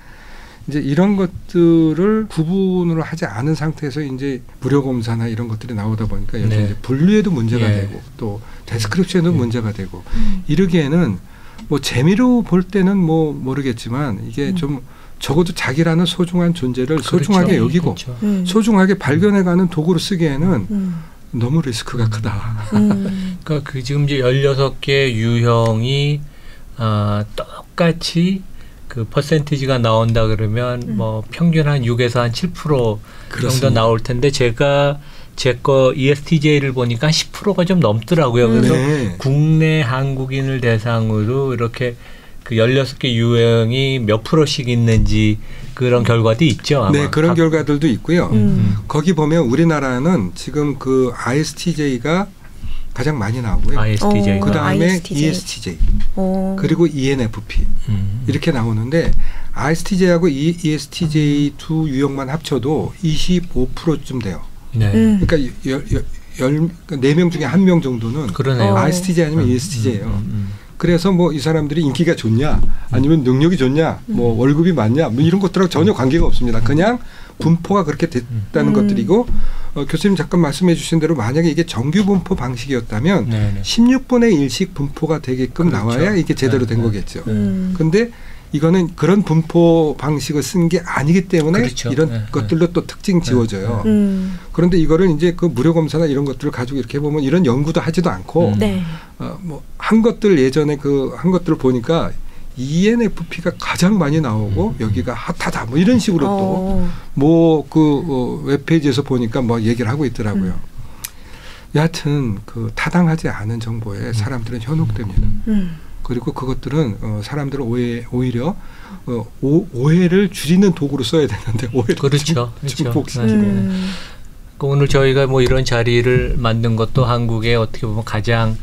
이제 이런 것들을 구분을 하지 않은 상태에서 이제 무료 검사나 이런 것들이 나오다 보니까 여기 이제 분류에도 문제가 되고 또 데스크립션에도 문제가 되고 이러기에는 뭐 재미로 볼 때는 뭐 모르겠지만 이게 좀 적어도 자기라는 소중한 존재를 소중하게 여기고 소중하게 발견해가는 도구로 쓰기에는 너무 리스크가 크다. 그러니까 그 지금 이제 16개 유형이 똑같이 그 퍼센티지가 나온다 그러면 뭐 평균 한 6에서 한 7% 정도 나올 텐데 제가 제 거 ESTJ를 보니까 10%가 좀 넘더라고요. 그래서 국내 한국인을 대상으로 이렇게 그 16개 유형이 몇 프로씩 있는지 그런 결과도 있죠. 아마. 네, 그런 결과들도 있고요. 거기 보면 우리나라는 지금 그 ISTJ가 가장 많이 나오고요. ISTJ. 그 다음에 ESTJ, 그리고 ENFP 이렇게 나오는데 ISTJ하고 ESTJ 두 유형만 합쳐도 25%쯤 돼요. 그러니까 4명 중에 1명 정도는 그러네요. ISTJ 아니면 ESTJ예요. 그래서 뭐 이 사람들이 인기가 좋냐 아니면 능력이 좋냐 뭐 월급이 많냐 뭐 이런 것들하고 전혀 관계가 없습니다. 그냥 분포가 그렇게 됐다는 것들이고 교수님 잠깐 말씀해 주신 대로 만약에 이게 정규 분포 방식이었다면 16분의 1씩 분포가 되게끔 나와야 이게 제대로 된 거겠죠. 근데 이거는 그런 분포 방식을 쓴 게 아니기 때문에 이런 것들로 또 특징 지워져요. 그런데 이거를 이제 그 무료 검사나 이런 것들을 가지고 이렇게 보면 이런 연구도 하지도 않고 뭐 한 것들 예전에 그 한 것들을 보니까 ENFP가 가장 많이 나오고 여기가 핫하다 뭐 이런 식으로 또 뭐 그 웹페이지에서 보니까 뭐 얘기를 하고 있더라고요. 여하튼 그 타당하지 않은 정보에 사람들은 현혹됩니다. 그리고 그것들은 사람들은 오히려 오해를 줄이는 도구로 써야 되는데 오해를 증폭시키고. 오늘 저희가 뭐 이런 자리를 만든 것도 한국에 어떻게 보면 가장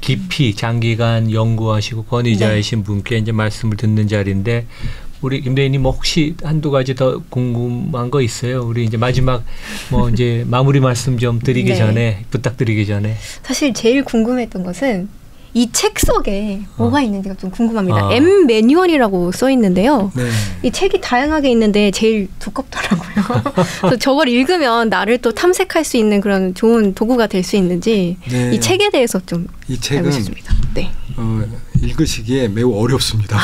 깊이 장기간 연구하시고 권위자이신 분께 이제 말씀을 듣는 자리인데 우리 김 대리님 뭐 혹시 한두 가지 더 궁금한 거 있어요? 우리 이제 마지막 뭐 이제 마무리 말씀 좀 드리기 전에 부탁드리기 전에 사실 제일 궁금했던 것은 이 책 속에 뭐가 있는지가 좀 궁금합니다. M 매뉴얼이라고 써 있는데요. 이 책이 다양하게 있는데 제일 두껍더라고요. 그래서 저걸 읽으면 나를 또 탐색할 수 있는 그런 좋은 도구가 될 수 있는지 이 책에 대해서 좀 이 책은 알고 싶습니다. 읽으시기에 매우 어렵습니다.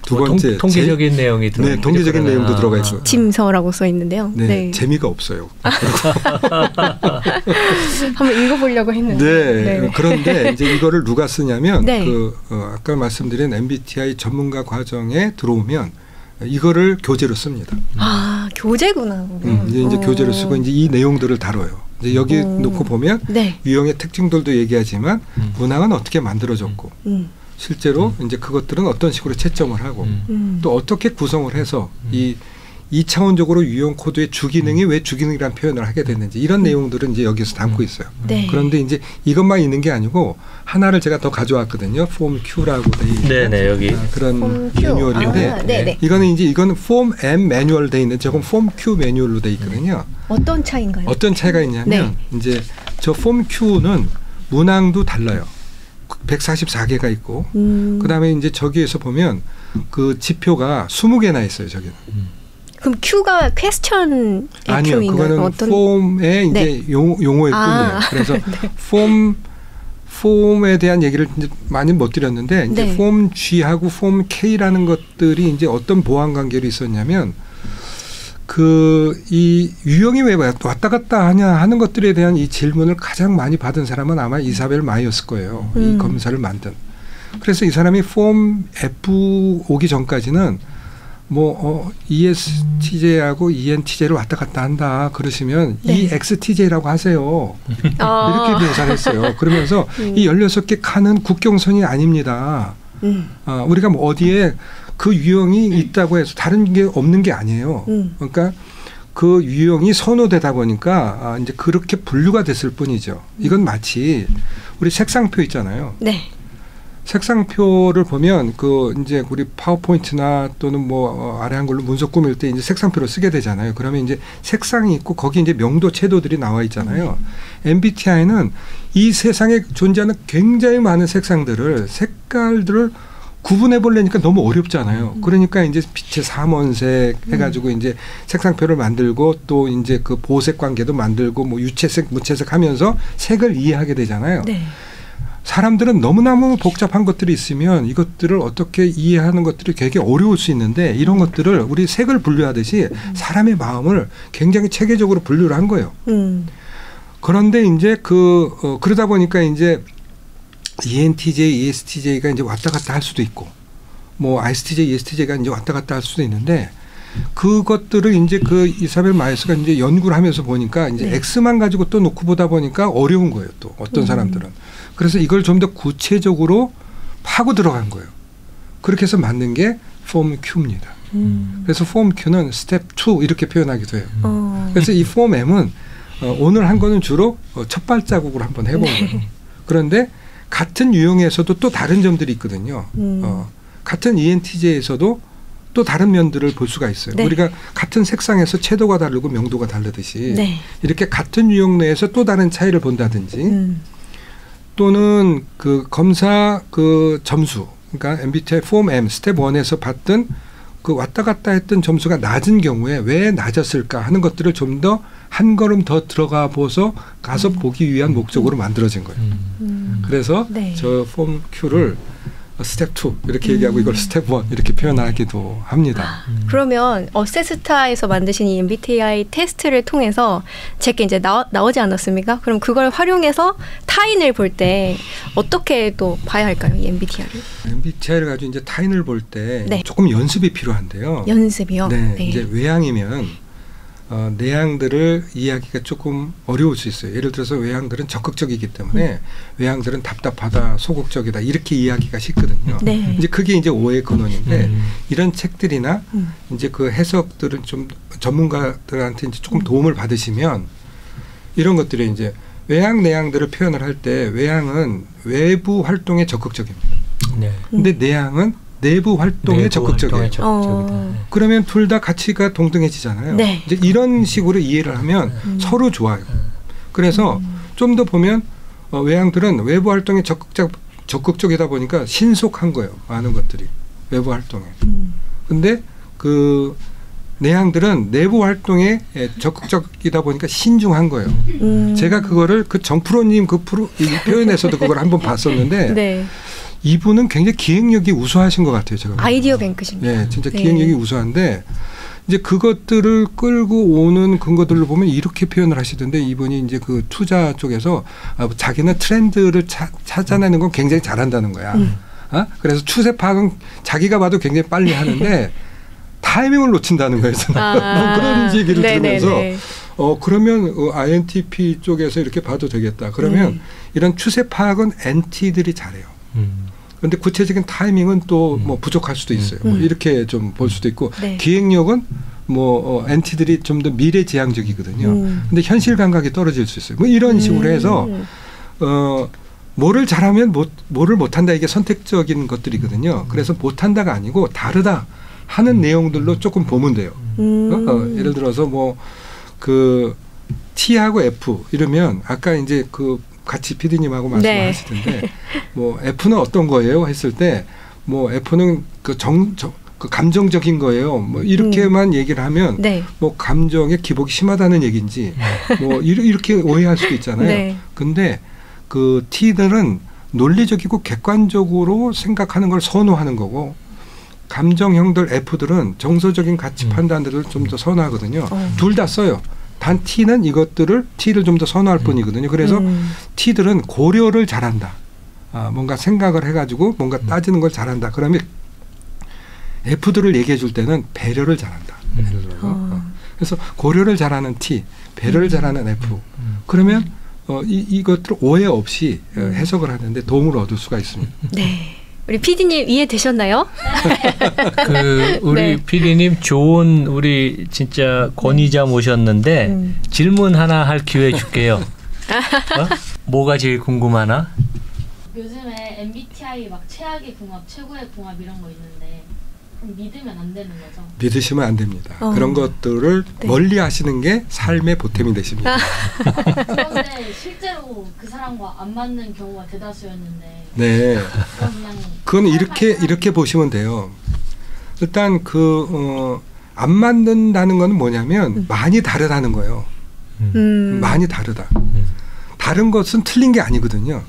두 번째 통계적인 내용이 들어가 통계적인 내용도 들어가 있고 지침서라고 써 있는데요. 재미가 없어요. 한번 읽어보려고 했는데. 그런데 이제 이거를 누가 쓰냐면 그 아까 말씀드린 MBTI 전문가 과정에 들어오면 이거를 교재로 씁니다. 아, 교재구나. 이제 교재로 쓰고 이제 이 내용들을 다뤄요. 이제 여기 놓고 보면 유형의 특징들도 얘기하지만 문항은 어떻게 만들어졌고. 실제로 이제 그것들은 어떤 식으로 채점을 하고 또 어떻게 구성을 해서 이 2차원적으로 유형 코드의 주기능이 왜 주기능이라는 표현을 하게 됐는지 이런 내용들은 이제 여기서 담고 있어요. 그런데 이제 이것만 있는 게 아니고 하나를 제가 더 가져왔거든요. 폼 Q라고 돼 있는 여기 그런 매뉴얼인데 이거는 폼 M 매뉴얼 돼 있는 저건 폼 Q 매뉴얼로 돼 있거든요. 어떤 차이인가요? 어떤 차이가 있냐면 이제 저 폼 Q는 문항도 달라요. 144개가 있고 그다음에 이제 저기에서 보면 그 지표가 20개나 있어요. 저기는. 그럼 Q가 퀘스천의 아니요. Q인가요? 그거는 어떤? 폼의 이제 용어의 뿐이에요. 그래서 폼에 대한 얘기를 이제 많이 못 드렸는데 이제 네. 폼 G하고 폼 K라는 것들이 이제 어떤 보완 관계로 있었냐면 이 유형이 왜 왔다 갔다 하냐 하는 것들에 대한 이 질문을 가장 많이 받은 사람은 아마 이사벨 마이였을 거예요. 이 검사를 만든. 그래서 이 사람이 폼 F 오기 전까지는 ESTJ하고 ENTJ를 왔다 갔다 한다 그러시면 네. EXTJ라고 하세요. 이렇게 묘사를 했어요. 그러면서 이 16개 칸은 국경선이 아닙니다. 우리가 뭐 어디에 그 유형이 있다고 해서 다른 게 없는 게 아니에요. 그러니까 그 유형이 선호되다 보니까 이제 그렇게 분류가 됐을 뿐이죠. 이건 마치 우리 색상표 있잖아요. 네. 색상표를 보면 이제 우리 파워포인트나 또는 아래 한글로 문서 꾸밀 때 이제 색상표를 쓰게 되잖아요. 그러면 이제 색상이 있고 거기 이제 명도 채도들이 나와 있잖아요. MBTI는 이 세상에 존재하는 굉장히 많은 색깔들을 구분해 보려니까 너무 어렵잖아요. 그러니까 이제 빛의 삼원색 해가지고 이제 색상표를 만들고 또 이제 그 보색 관계도 만들고 뭐 유채색, 무채색 하면서 색을 이해하게 되잖아요. 네. 사람들은 너무너무 복잡한 것들이 있으면 이것들을 어떻게 이해하는 것들이 되게 어려울 수 있는데 이런 것들을 우리 색을 분류하듯이 사람의 마음을 굉장히 체계적으로 분류를 한 거예요. 그런데 이제 그러다 보니까 이제 ENTJ, ESTJ가 이제 왔다 갔다 할 수도 있고 뭐 ISTJ, ESTJ가 이제 왔다 갔다 할 수도 있는데 그것들을 이제 이사벨 마이어스가 이제 연구를 하면서 보니까 이제 네. X만 가지고 또 놓고 보다 보니까 어려운 거예요. 또 어떤 사람들은. 그래서 이걸 좀 더 구체적으로 파고 들어간 거예요. 그렇게 해서 만든 게 폼 Q입니다. 그래서 폼 Q는 스텝 2 이렇게 표현하기도 해요. 그래서 이 폼 M은 오늘 한 거는 주로 첫 발자국으로 한번 해본 거예요. 그런데 같은 유형에서도 또 다른 점들이 있거든요. 같은 ENTJ에서도 또 다른 면들을 볼 수가 있어요. 네. 우리가 같은 색상에서 채도가 다르고 명도가 다르듯이 네. 이렇게 같은 유형 내에서 또 다른 차이를 본다든지 또는 그 검사 점수 그러니까 MBTI 폼 M 스텝 1에서 봤던 그 왔다 갔다 했던 점수가 낮은 경우에 왜 낮았을까 하는 것들을 좀 더 한 걸음 더 들어가 가서 보기 위한 목적으로 만들어진 거예요. 그래서 네. 저 폼 Q를 스텝 2 이렇게 얘기하고 이걸 스텝 1 이렇게 표현하기도 합니다. 그러면 어세스타에서 만드신 이 MBTI 테스트를 통해서 제게 이제 나오지 않았습니까? 그럼 그걸 활용해서 타인을 볼 때 어떻게 또 봐야 할까요? 이 MBTI를? MBTI를 가지고 이제 타인을 볼 때 네. 조금 연습이 필요한데요. 연습이요? 네, 네. 이제 외향이면 내향들을 이해하기가 조금 어려울 수 있어요. 예를 들어서 외향들은 적극적이기 때문에 외향들은 답답하다, 소극적이다 이렇게 이해하기가 쉽거든요. 네. 이제 그게 이제 오해의 근원인데 이런 책들이나 이제 그 해석들은 좀 전문가들한테 이제 조금 도움을 받으시면 이런 것들이 이제 외향, 내향들을 표현을 할 때 외향은 외부 활동에 적극적입니다. 네. 근데 내향은 내부 활동에 적극적이에요. 그러면 둘 다 가치가 동등해지잖아요. 네. 이제 이런 식으로 이해를 하면 서로 좋아요. 그래서 좀 더 보면 외향들은 외부 활동에 적극적이다 보니까 신속한 거예요. 많은 것들이 외부 활동에. 근데 그 내향들은 내부 활동에 적극적이다 보니까 신중한 거예요. 제가 그거를 그 정프로님 이 표현에서도 그걸 한번 봤었는데. 네. 이분은 굉장히 기획력이 우수하신 것 같아요. 제가 아이디어 뱅크십니다. 네, 진짜 기획력이 우수한데 이제 그것들을 끌고 오는 근거들을 보면 이렇게 표현을 하시던데 이분이 이제 그 투자 쪽에서 자기는 트렌드를 찾아내는 건 굉장히 잘한다는 거야. 그래서 추세 파악은 자기가 봐도 굉장히 빨리 하는데 타이밍을 놓친다는 거예요. 뭐 그런 얘기를 들으면서 그러면 INTP 쪽에서 이렇게 봐도 되겠다. 그러면 이런 추세 파악은 NT들이 잘해요. 그런데 구체적인 타이밍은 또 뭐 부족할 수도 있어요. 뭐 이렇게 좀 볼 수도 있고 네. 기획력은 뭐 NT들이 좀 더 미래지향적이거든요. 근데 현실 감각이 떨어질 수 있어요. 뭐 이런 식으로 해서 뭐를 잘하면 뭐를 못한다 이게 선택적인 것들이거든요. 그래서 못한다가 아니고 다르다 하는 내용들로 조금 보면 돼요. 예를 들어서 뭐 그 T하고 F 이러면 아까 이제 그 같이 PD님하고 말씀하시던데 네. 뭐 F는 어떤 거예요? 했을 때 뭐 F는 그 감정적인 거예요. 뭐 이렇게만 얘기를 하면 네. 뭐 감정의 기복이 심하다는 얘기인지 뭐 이렇게 오해할 수도 있잖아요. 네. 근데 그 T들은 논리적이고 객관적으로 생각하는 걸 선호하는 거고 감정형들 F들은 정서적인 가치 판단들을 좀 더 선호하거든요. 둘 다 써요. 단 T는 이것들을 T를 좀 더 선호할 뿐이거든요. 그래서 T들은 고려를 잘한다. 뭔가 생각을 해가지고 뭔가 따지는 걸 잘한다. 그러면 F들을 얘기해 줄 때는 배려를 잘한다. 그래서 고려를 잘하는 T, 배려를 잘하는 F. 그러면 이것들 오해 없이 해석을 하는데 도움을 얻을 수가 있습니다. 네. 우리 PD님 이해되셨나요? 그 우리 네. PD님 좋은 우리 진짜 권위자 모셨는데 질문 하나 할 기회 줄게요. 뭐가 제일 궁금하나? 요즘에 MBTI 막 최악의 궁합, 최고의 궁합 이런 거 있는데 그럼 믿으면 안 되는 거죠? 믿으시면 안 됩니다. 그런 것들을 네. 멀리 하시는 게 삶의 보탬이 되십니다. 그런데 실제로 그 사람과 안 맞는 경우가 대다수였는데 네. 그럼 그냥 그건 이렇게 보시면 돼요. 일단 안 맞는다는 건 뭐냐면 많이 다르다는 거예요. 많이 다르다. 다른 것은 틀린 게 아니거든요.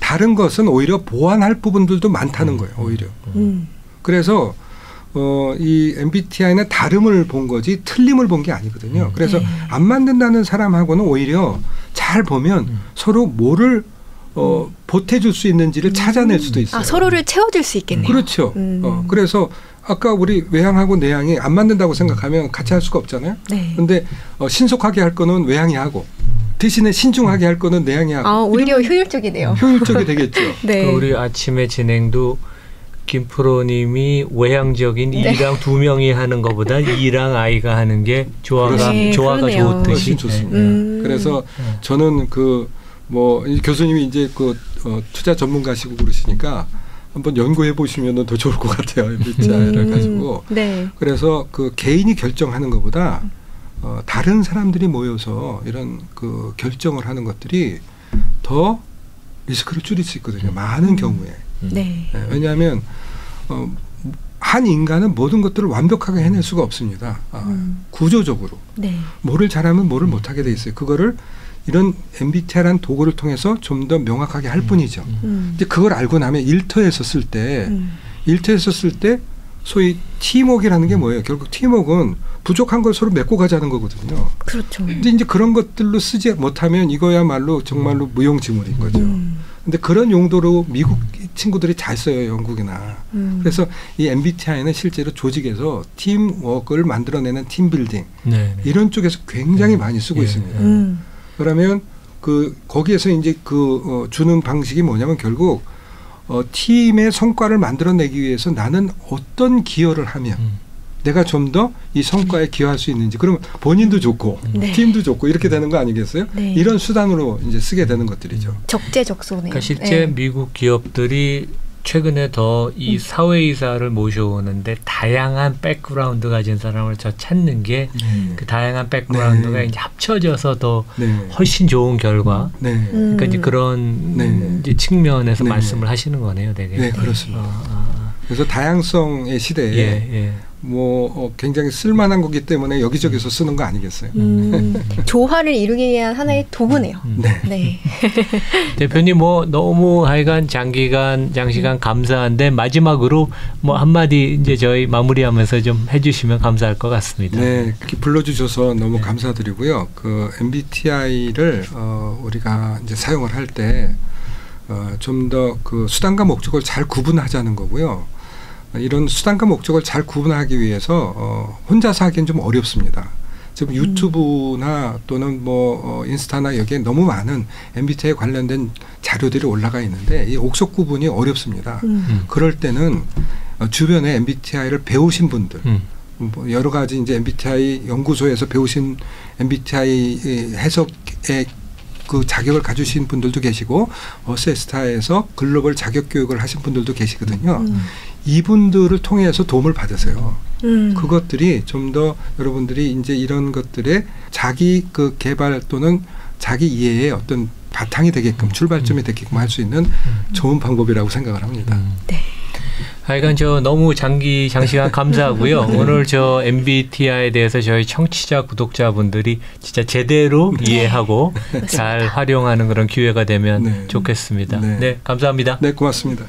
다른 것은 오히려 보완할 부분들도 많다는 거예요. 오히려. 그래서 이 MBTI는 다름을 본 거지 틀림을 본 게 아니거든요. 그래서 네. 안 맞는다는 사람하고는 오히려 잘 보면 서로 뭐를 보태줄 수 있는지를 찾아낼 수도 있어요. 서로를 채워줄 수 있겠네요. 그렇죠. 그래서 아까 우리 외향하고 내향이 안 맞는다고 생각하면 같이 할 수가 없잖아요. 네. 근데 신속하게 할 거는 외향이 하고 대신에 신중하게 할 거는 내향이 하고. 오히려 효율적이네요. 효율적이 되겠죠. 네. 그 우리 아침에 진행도 김프로님이 외향적인 네. E랑 두 명이 하는 것보다 E랑 I가 하는 게 조화가 네, 그러네요. 좋듯이. 훨씬 좋습니다. 그래서 저는 교수님이 이제 투자 전문가시고 그러시니까 한번 연구해 보시면 더 좋을 것 같아요. MBTI를 가지고. 네. 그래서 그 개인이 결정하는 것보다 다른 사람들이 모여서 이런 그 결정을 하는 것들이 더 리스크를 줄일 수 있거든요. 많은 경우에. 네. 왜냐하면 한 인간은 모든 것들을 완벽하게 해낼 수가 없습니다. 구조적으로. 네. 뭐를 잘하면 뭐를 못하게 돼 있어요. 그거를 이런 MBTI라는 도구를 통해서 좀 더 명확하게 할 뿐이죠. 이제 그걸 알고 나면 일터에서 쓸 때 소위 팀워크라는 게 뭐예요? 결국 팀워크는 부족한 걸 서로 메꿔 가자는 거거든요. 그렇죠. 근데 이제 그런 것들로 쓰지 못하면 이거야말로 정말로 무용지물인 거죠. 근데 그런 용도로 미국 친구들이 잘 써요, 영국이나. 그래서 이 MBTI는 실제로 조직에서 팀워크를 만들어내는 팀빌딩 이런 쪽에서 굉장히 많이 쓰고 있습니다. 그러면 거기에서 이제 주는 방식이 뭐냐면 결국 팀의 성과를 만들어내기 위해서 나는 어떤 기여를 하면 내가 좀 더 이 성과에 기여할 수 있는지. 그러면 본인도 좋고 네. 팀도 좋고 이렇게 되는 거 아니겠어요? 네. 이런 수단으로 이제 쓰게 되는 것들이죠. 적재적소네요. 그러니까 실제 미국 기업들이 최근에 더 이 사회이사를 모셔오는데 다양한 백그라운드 가진 사람을 찾는 게 그 다양한 백그라운드가 이제 합쳐져서 더 훨씬 좋은 결과. 그러니까 이제 그런 이제 측면에서 말씀을 하시는 거네요, 되게. 네, 그렇습니다. 그래서 다양성의 시대에 굉장히 쓸만한 거기 때문에 여기저기서 쓰는 거 아니겠어요? 조화를 이루기 위한 하나의 도구네요. 네. 대표님 너무 하여간 장시간 감사한데 마지막으로 한마디 이제 저희 마무리하면서 좀 해주시면 감사할 것 같습니다. 네, 이렇게 불러주셔서 너무 감사드리고요. 그 MBTI를 우리가 이제 사용을 할 때 좀 더 그 수단과 목적을 잘 구분하자는 거고요. 이런 수단과 목적을 잘 구분하기 위해서 혼자서 하기엔 좀 어렵습니다. 지금 유튜브나 또는 인스타나 여기에 너무 많은 MBTI에 관련된 자료들이 올라가 있는데 이 옥석 구분이 어렵습니다. 그럴 때는 주변에 MBTI를 배우신 분들, 여러 가지 이제 MBTI 연구소에서 배우신 MBTI 해석의 그 자격을 가지신 분들도 계시고 어세스타에서 글로벌 자격 교육을 하신 분들도 계시거든요. 이분들을 통해서 도움을 받으세요. 그것들이 좀 더 여러분들이 이제 이런 것들에 자기 그 개발 또는 자기 이해의 어떤 바탕이 되게끔 출발점이 되게끔 할 수 있는 좋은 방법이라고 생각을 합니다. 네. 하여간 저 너무 장시간 감사하고요. 오늘 저 MBTI에 대해서 저희 청취자 구독자분들이 진짜 제대로 이해하고 잘 활용하는 그런 기회가 되면 네. 좋겠습니다. 네. 네, 감사합니다. 네, 고맙습니다.